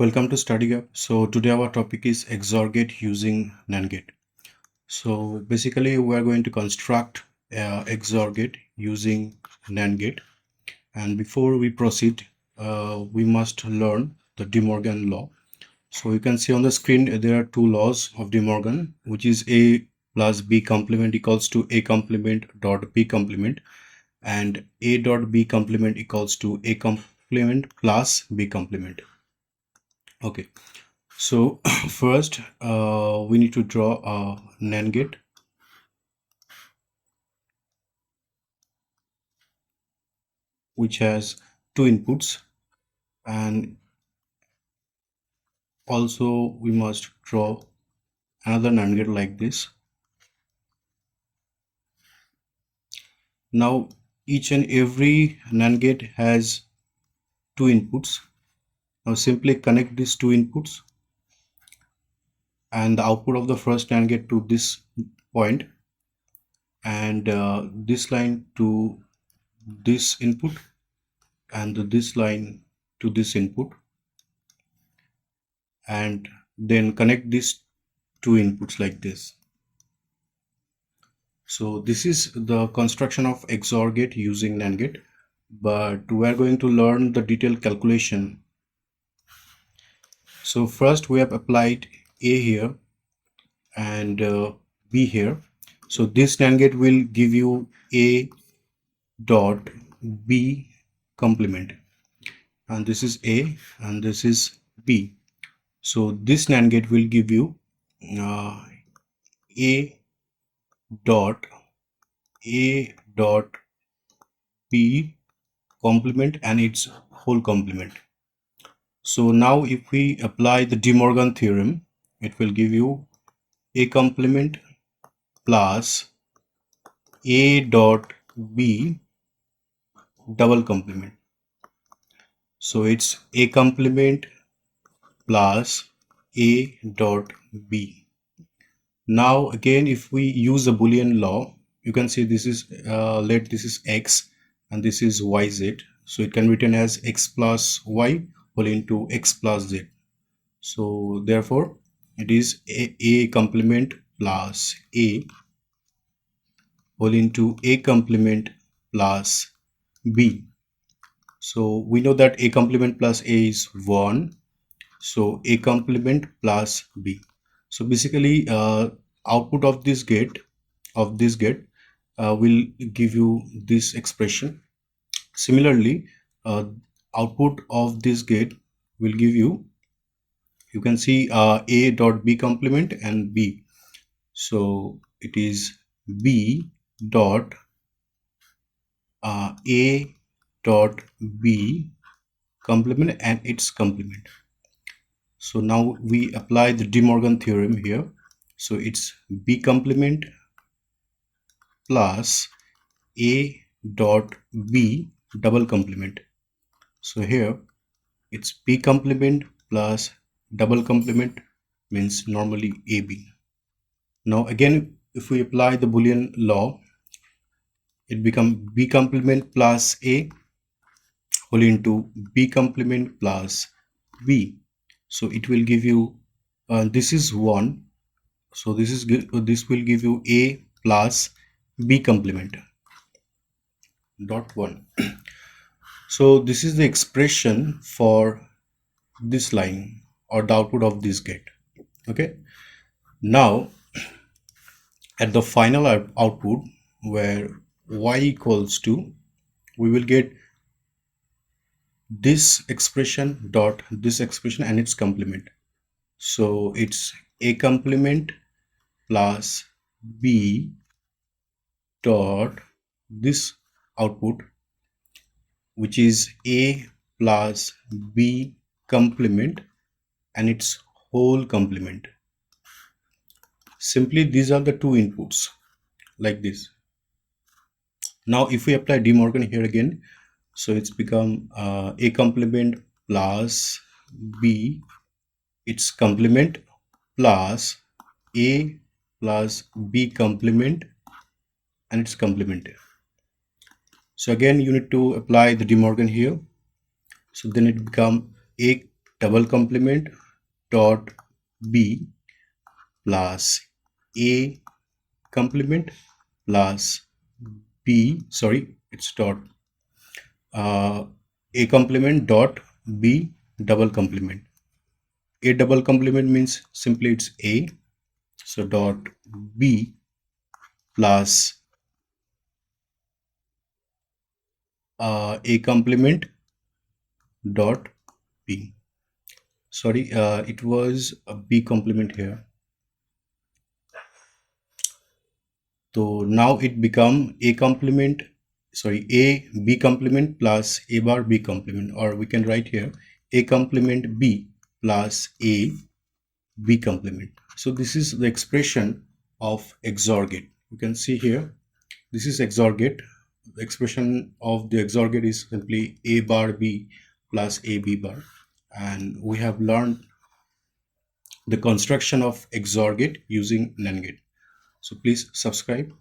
Welcome to Study Gap. So today our topic is XOR gate using NAND gate. So basically we are going to construct XOR gate using NAND gate. And before we proceed, we must learn the De Morgan law. So you can see on the screen there are two laws of De Morgan, which is A plus B complement equals to A complement dot B complement, and A dot B complement equals to A complement plus B complement. Okay. So first we need to draw a NAND gate. Which has two inputs, and also we must draw another NAND gate like this. Now each and every NAND gate has two inputs. Now simply connect these two inputs and the output of the first NAND gate to this point, and this line to this input, and this line to this input, and then connect these two inputs like this. So this is the construction of XOR gate using NAND gate, but we are going to learn the detailed calculation. So first we have applied A here and B here. So this NAND gate will give you A dot B complement, and this is A and this is B. So this NAND gate will give you A dot B complement and its whole complement. So now if we apply the De Morgan theorem, it will give you A complement plus A dot B double complement. So it's A complement plus A dot B. Now again, if we use the Boolean law, you can see this is let this is X and this is YZ. So it can be written as X plus Y whole into X plus Z. So therefore it is A complement plus A whole into A complement plus B. So we know that A complement plus A is 1. So A complement plus B. So basically output of this gate will give you this expression. Similarly, output of this gate will give you can see A dot B complement and B. So it is B dot A dot B complement and its complement. So now we apply the De Morgan theorem here. So it's B complement plus A dot B double complement. So here it's B complement plus double complement, means normally AB. Now again, if we apply the Boolean law, it becomes B complement plus A whole into B complement plus B. So it will give you this is 1. So this will give you A plus B complement dot 1. So this is the expression for this line or the output of this gate. Okay, now at the final output where Y equals to, we will get this expression dot this expression and its complement. So it's A complement plus B dot this output, which is A plus B complement and its whole complement. Simply these are the two inputs like this. Now if we apply De Morgan here again, so it's become A complement plus B its complement plus A plus B complement and its complement. So again you need to apply the De Morgan here. So then it become A double complement dot B plus A complement plus B, sorry, it's dot A complement dot B double complement. A double complement means simply it's A, so dot B plus A complement dot B. Sorry, it was a B complement here. So now it become A complement, sorry, A B complement plus A bar B complement, or we can write here A complement B plus A B complement. So this is the expression of XOR gate. You can see here, this is XOR gate. The expression of the XOR gate is simply A bar B plus A B bar. And we have learned the construction of XOR gate using NAND gate. So please subscribe.